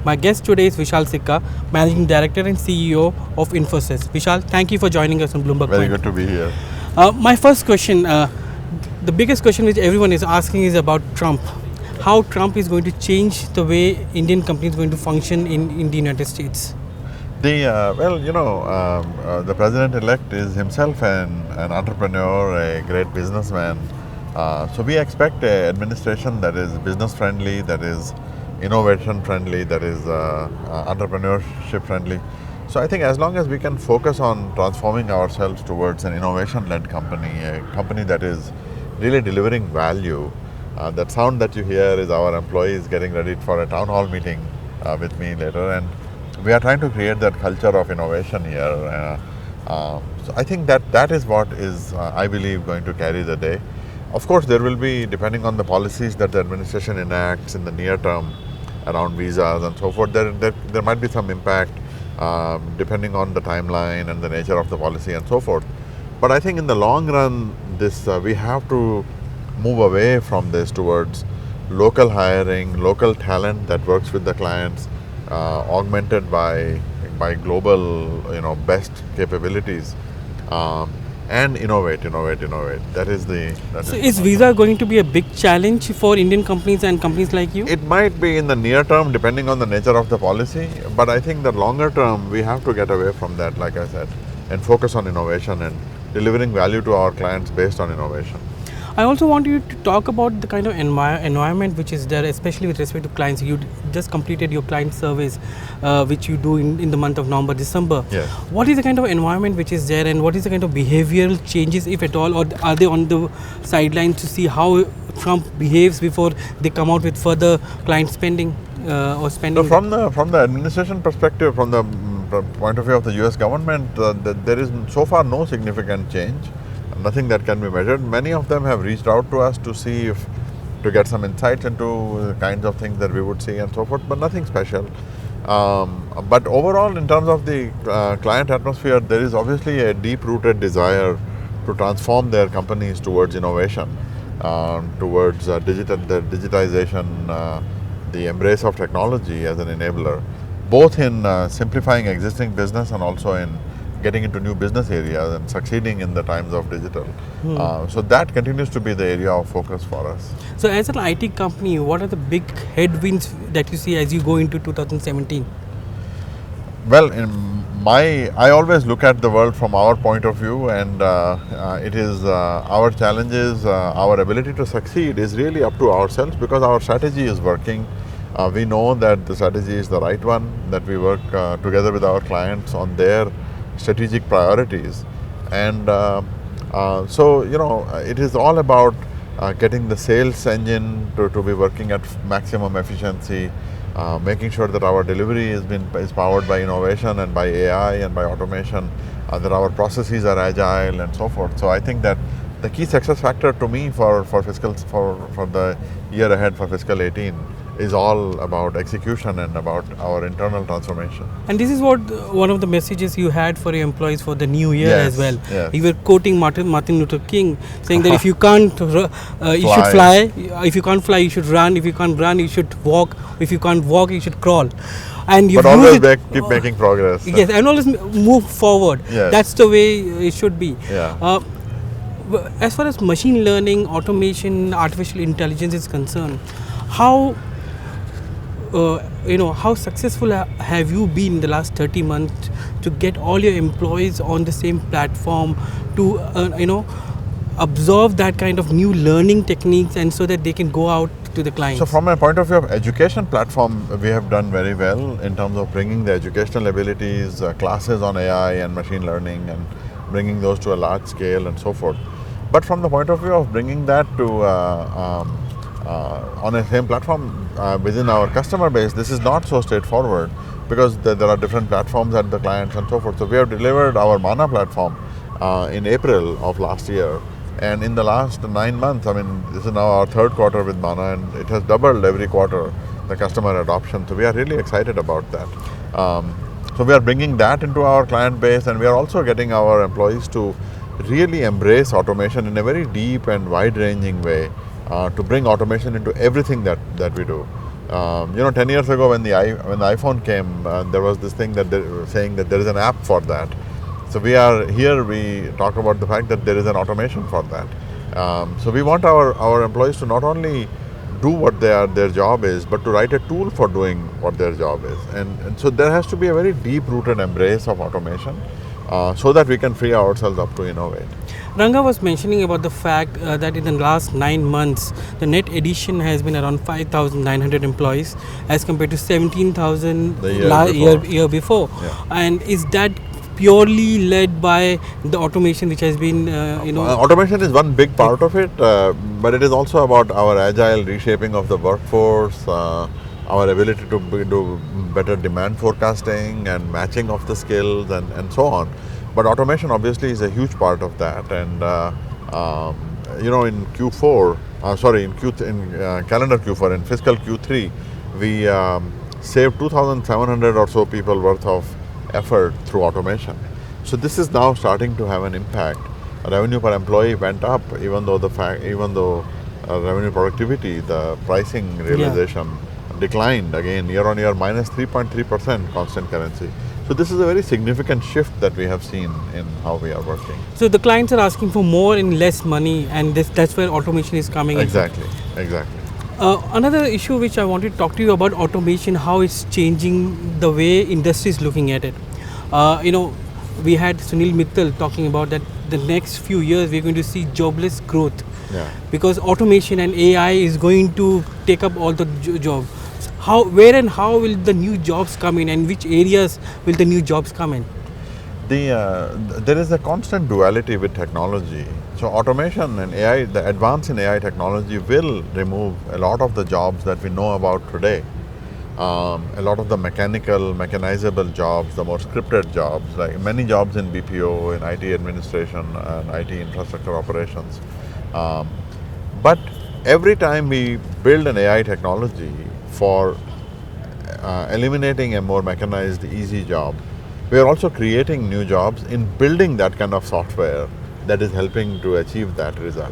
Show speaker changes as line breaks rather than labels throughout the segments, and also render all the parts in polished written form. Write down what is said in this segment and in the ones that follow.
My guest today is Vishal Sikka, Managing Director and CEO of Infosys. Vishal, thank you for joining us on Bloomberg
Very
Point.
good to be here.
My first question, the biggest question which everyone is asking is about Trump. How Trump is going to change the way Indian companies are going to function in the United States?
The president-elect is himself an entrepreneur, a great businessman. So we expect an administration that is business-friendly, that is innovation-friendly, that is entrepreneurship-friendly. So I think as long as we can focus on transforming ourselves towards an innovation-led company, a company that is really delivering value. That sound that you hear is our employees getting ready for a town hall meeting with me later, and we are trying to create that culture of innovation here. So I think that is what is, I believe, going to carry the day. Of course, there will be, depending on the policies that the administration enacts in the near term around visas and so forth, there might be some impact depending on the timeline and the nature of the policy and so forth. But I think in the long run, we have to move away from this towards local hiring, local talent that works with the clients, augmented by global, best capabilities, and innovate. That is the.
So is visa going to be a big challenge for Indian companies and companies like you?
It might be in the near term, depending on the nature of the policy. But I think the longer term, we have to get away from that, like I said, and focus on innovation and delivering value to our clients based on innovation.
I also want you to talk about the kind of environment which is there, especially with respect to clients. You just completed your client surveys, which you do in the month of November, December.
Yes.
What is the kind of environment which is there, and what is the kind of behavioral changes, if at all, or are they on the sidelines to see how Trump behaves before they come out with further client spending or spending?
So from the administration perspective, from the point of view of the U.S. government, there is so far no significant change. Nothing that can be measured. Many of them have reached out to us to get some insights into the kinds of things that we would see and so forth, but nothing special. But overall, in terms of the client atmosphere, there is obviously a deep-rooted desire to transform their companies towards innovation, towards the digitization, the embrace of technology as an enabler, both in simplifying existing business and also in getting into new business areas and succeeding in the times of digital. So that continues to be the area of focus for us.
So as an IT company, what are the big headwinds that you see as you go into 2017?
Well, I always look at the world from our point of view, and it is our challenges, our ability to succeed is really up to ourselves because our strategy is working. We know that the strategy is the right one, that we work together with our clients on their strategic priorities, and it is all about getting the sales engine to be working at maximum efficiency, making sure that our delivery is powered by innovation and by AI and by automation, that our processes are agile and so forth. So I think that the key success factor to me for the year ahead for fiscal 18 is all about execution and about our internal transformation.
And this is what one of the messages you had for your employees for the new year as well.
Yes.
You were quoting Martin Luther King, saying that if you can't, you should fly. If you can't fly, you should run. If you can't run, you should walk. If you can't walk, you should crawl. And
but always keep making progress.
Yes, and always move forward.
Yes.
That's the way it should be.
Yeah.
As far as machine learning, automation, artificial intelligence is concerned, how successful have you been in the last 30 months to get all your employees on the same platform to absorb that kind of new learning techniques, and so that they can go out to the clients?
So from a point of view of education platform, we have done very well in terms of bringing the educational abilities, classes on AI and machine learning, and bringing those to a large scale and so forth. But from the point of view of bringing that to on a same platform within our customer base, this is not so straightforward because there are different platforms at the clients and so forth. So we have delivered our Mana platform in April of last year, and in the last 9 months, this is now our third quarter with Mana, and it has doubled every quarter the customer adoption. So we are really excited about that. So we are bringing that into our client base, and we are also getting our employees to really embrace automation in a very deep and wide-ranging way, to bring automation into everything that we do. 10 years ago when the iPhone came, there was this thing that they were saying that there is an app for that. So we talk about the fact that there is an automation for that. So we want our employees to not only do what their job is, but to write a tool for doing what their job is. And so there has to be a very deep-rooted embrace of automation so that we can free ourselves up to innovate.
Ranga was mentioning about the fact that in the last 9 months, the net addition has been around 5,900 employees as compared to 17,000
the
year before.
Yeah.
And is that purely led by the automation which has been,
automation is one big part of it, but it is also about our agile reshaping of the workforce, our ability to do better demand forecasting and matching of the skills and so on. But automation obviously is a huge part of that, and in Q4, in calendar Q4, in fiscal Q3, we saved 2,700 or so people worth of effort through automation. So this is now starting to have an impact. Revenue per employee went up, even though revenue productivity, the pricing realization declined again year on year, minus 3.3% constant currency. So this is a very significant shift that we have seen in how we are working.
So the clients are asking for more and less money, and that's where automation is coming in.
Exactly.
Another issue which I wanted to talk to you about automation, how it's changing the way industry is looking at it. We had Sunil Mittal talking about that the next few years we're going to see jobless growth.
Yeah.
Because automation and AI is going to take up all the jobs. Where and how will the new jobs come in, and which areas will the new jobs come in?
There is a constant duality with technology. So automation and AI, the advance in AI technology will remove a lot of the jobs that we know about today. A lot of the mechanizable jobs, the more scripted jobs, like many jobs in BPO, in IT administration and IT infrastructure operations. But every time we build an AI technology for eliminating a more mechanized, easy job, we are also creating new jobs in building that kind of software that is helping to achieve that result.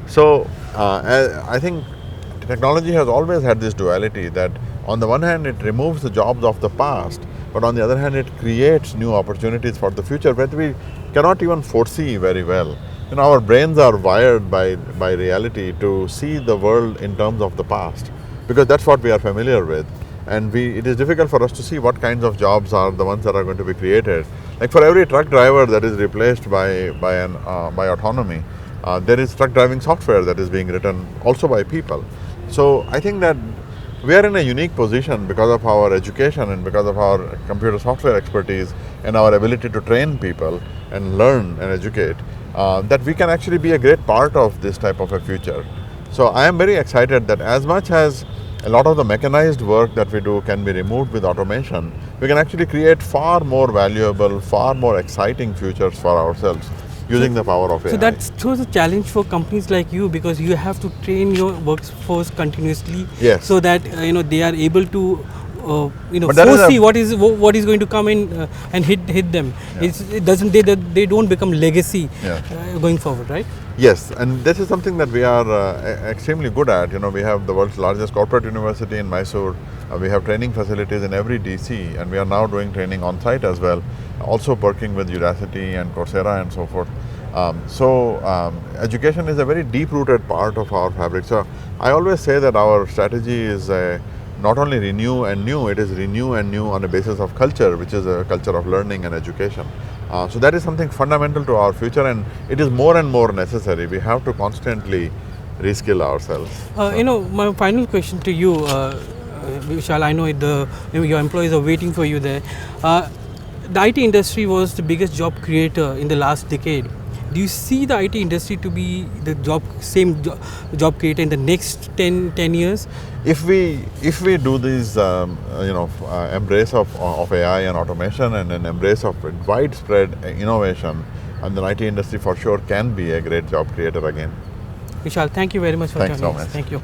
So I think technology has always had this duality that on the one hand it removes the jobs of the past, but on the other hand it creates new opportunities for the future that we cannot even foresee very well. Our brains are wired by reality to see the world in terms of the past, because that's what we are familiar with. And it is difficult for us to see what kinds of jobs are the ones that are going to be created. Like for every truck driver that is replaced by autonomy, there is truck driving software that is being written also by people. So I think that we are in a unique position because of our education and because of our computer software expertise and our ability to train people and learn and educate, that we can actually be a great part of this type of a future. So I am very excited that as much as a lot of the mechanized work that we do can be removed with automation, we can actually create far more valuable, far more exciting futures for ourselves using the power of AI.
So that shows a challenge for companies like you, because you have to train your workforce continuously,
yes,
so that they are able to foresee what is going to come in and hit them.
Yeah.
They don't become legacy going forward, right?
Yes, and this is something that we are extremely good at. We have the world's largest corporate university in Mysore. We have training facilities in every DC, and we are now doing training on site as well, also working with Udacity and Coursera and so forth. Education is a very deep-rooted part of our fabric. So I always say that our strategy is not only renew and new, it is renew and new on a basis of culture, which is a culture of learning and education. So that is something fundamental to our future, and it is more and more necessary. We have to constantly reskill ourselves.
My final question to you, Vishal, I know your employees are waiting for you there. The IT industry was the biggest job creator in the last decade. Do you see the IT industry to be the same job creator in the next 10 years?
If we do this, embrace of AI and automation and an embrace of widespread innovation, and the IT industry for sure can be a great job creator again.
Vishal, thank you very much for
joining
us.
Thanks so much.
Thank you.